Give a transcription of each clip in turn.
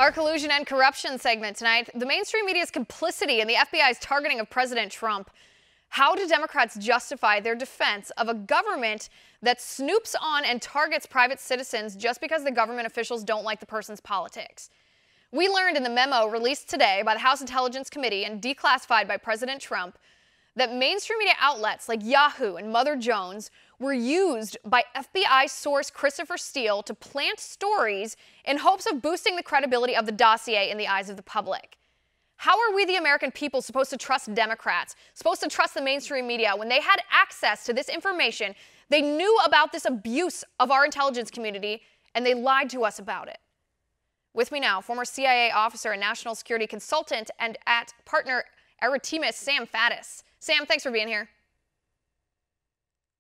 Our collusion and corruption segment tonight, the mainstream media's complicity in the FBI's targeting of President Trump. How do Democrats justify their defense of a government that snoops on and targets private citizens just because the government officials don't like the person's politics? We learned in the memo released today by the House Intelligence Committee and declassified by President Trump that mainstream media outlets like Yahoo and Mother Jones were used by FBI source Christopher Steele to plant stories in hopes of boosting the credibility of the dossier in the eyes of the public. How are we, the American people, supposed to trust Democrats, supposed to trust the mainstream media when they had access to this information, they knew about this abuse of our intelligence community, and they lied to us about it? With me now, former CIA officer and national security consultant and at partner Artemis, Sam Faddis. Sam, thanks for being here.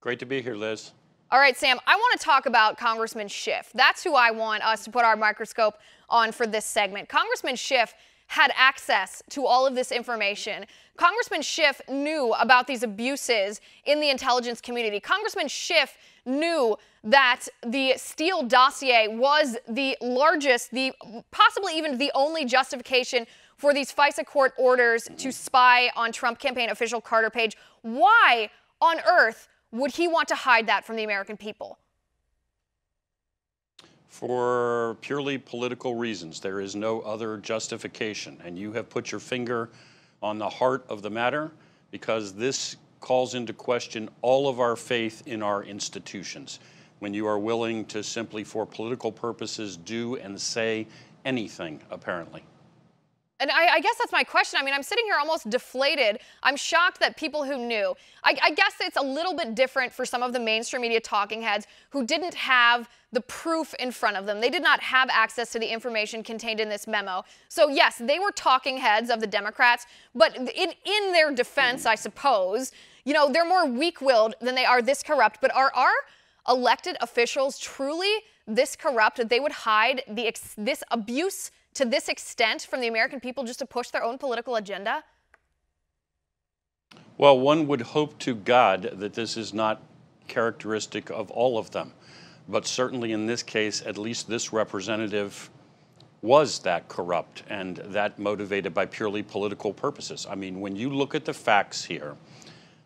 Great to be here, Liz. All right, Sam, I want to talk about Congressman Schiff. That's who I want us to put our microscope on for this segment. Congressman Schiff had access to all of this information. Congressman Schiff knew about these abuses in the intelligence community. Congressman Schiff knew that the Steele dossier was the largest, possibly even the only justification for these FISA court orders to spy on Trump campaign official Carter Page. Why on earth would he want to hide that from the American people? For purely political reasons. There is no other justification. And you have put your finger on the heart of the matter, because this calls into question all of our faith in our institutions. When you are willing to simply, for political purposes, do and say anything, apparently. And I guess that's my question. I mean, I'm sitting here almost deflated. I'm shocked that people who knew. I guess it's a little bit different for some of the mainstream media talking heads who didn't have the proof in front of them. They did not have access to the information contained in this memo. So yes, they were talking heads of the Democrats, but in their defense, I suppose, you know, they're more weak-willed than they are this corrupt. But are our elected officials truly this corrupt that they would hide this abuse to this extent from the American people just to push their own political agenda? Well, one would hope to God that this is not characteristic of all of them. But certainly in this case, at least this representative was that corrupt and that motivated by purely political purposes. I mean, when you look at the facts here,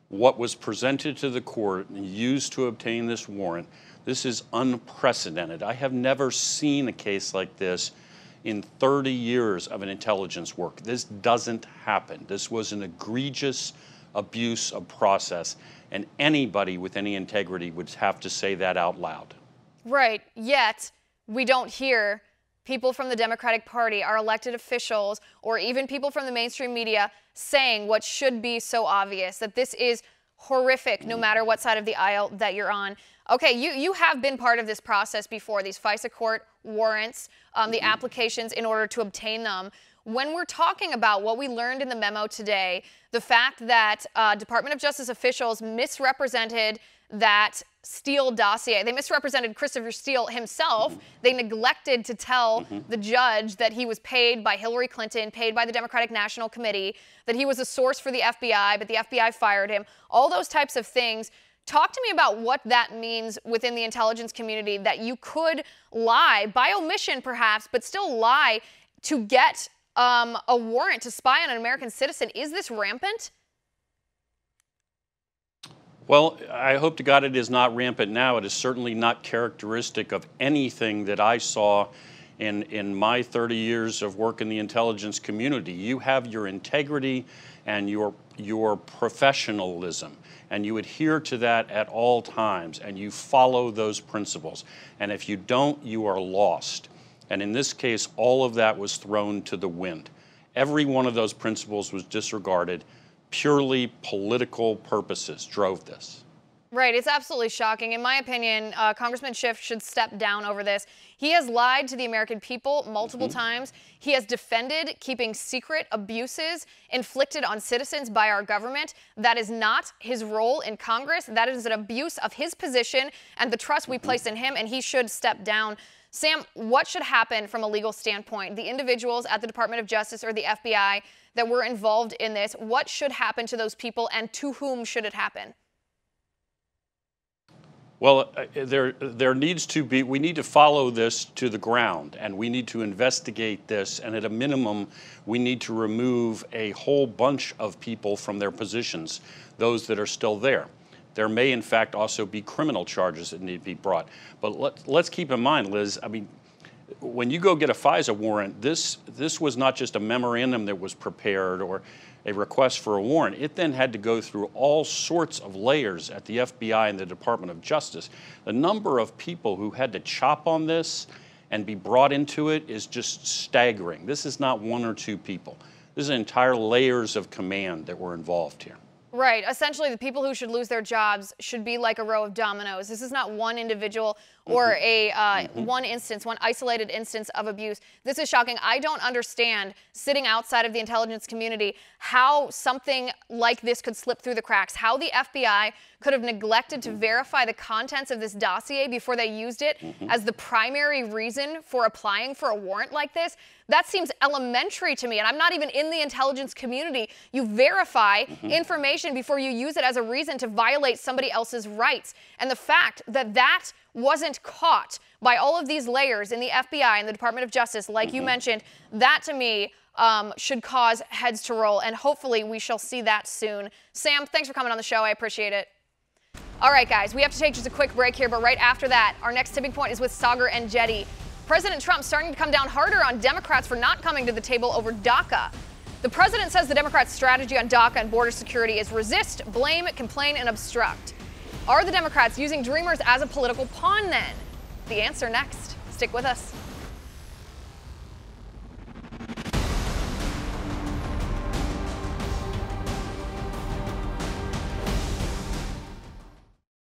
what was presented to the court and used to obtain this warrant, this is unprecedented. I have never seen a case like this in 30 years of an intelligence work. This doesn't happen. This was an egregious abuse of process, and anybody with any integrity would have to say that out loud. Right, yet we don't hear people from the Democratic Party, our elected officials, or even people from the mainstream media saying what should be so obvious, that this is horrific no matter what side of the aisle that you're on. Okay, you have been part of this process before, these FISA court warrants, the applications in order to obtain them. When we're talking about what we learned in the memo today, the fact that Department of Justice officials misrepresented that Steele dossier, they misrepresented Christopher Steele himself. They neglected to tell the judge that he was paid by Hillary Clinton, paid by the Democratic National Committee, that he was a source for the FBI, but the FBI fired him. All those types of things. Talk to me about what that means within the intelligence community, that you could lie, by omission perhaps, but still lie to get a warrant to spy on an American citizen. Is this rampant? Well, I hope to God it is not rampant now. It is certainly not characteristic of anything that I saw in my 30 years of work in the intelligence community. You have your integrity and your professionalism, and you adhere to that at all times, and you follow those principles. And if you don't, you are lost. And in this case, all of that was thrown to the wind. Every one of those principles was disregarded. Purely political purposes drove this. Right, it's absolutely shocking. In my opinion, Congressman Schiff should step down over this. He has lied to the American people multiple times. He has defended keeping secret abuses inflicted on citizens by our government. That is not his role in Congress. That is an abuse of his position and the trust we place in him, and he should step down. Sam, what should happen from a legal standpoint? The individuals at the Department of Justice or the FBI that were involved in this, what should happen to those people, and to whom should it happen? Well, there needs to be, we need to follow this to the ground, and we need to investigate this, and at a minimum, we need to remove a whole bunch of people from their positions, those that are still there. There may, in fact, also be criminal charges that need to be brought. But let's keep in mind, Liz, I mean, when you go get a FISA warrant, this was not just a memorandum that was prepared or a request for a warrant. It then had to go through all sorts of layers at the FBI and the Department of Justice. The number of people who had to chop on this and be brought into it is just staggering. This is not one or two people. This is entire layers of command that were involved here. Right. Essentially, the people who should lose their jobs should be like a row of dominoes. This is not one individual or one instance, one isolated instance of abuse. This is shocking. I don't understand, sitting outside of the intelligence community, how something like this could slip through the cracks, how the FBI could have neglected to verify the contents of this dossier before they used it as the primary reason for applying for a warrant like this. That seems elementary to me, and I'm not even in the intelligence community. You verify information before you use it as a reason to violate somebody else's rights. And the fact that that wasn't caught by all of these layers in the FBI and the Department of Justice, like you mentioned, that to me should cause heads to roll, and hopefully we shall see that soon. Sam, thanks for coming on the show. I appreciate it. All right, guys, we have to take just a quick break here, but right after that, our next tipping point is with Sagar and Jetty. President Trump starting to come down harder on Democrats for not coming to the table over DACA. The president says the Democrats' strategy on DACA and border security is resist, blame, complain, and obstruct. Are the Democrats using Dreamers as a political pawn then? The answer next. Stick with us.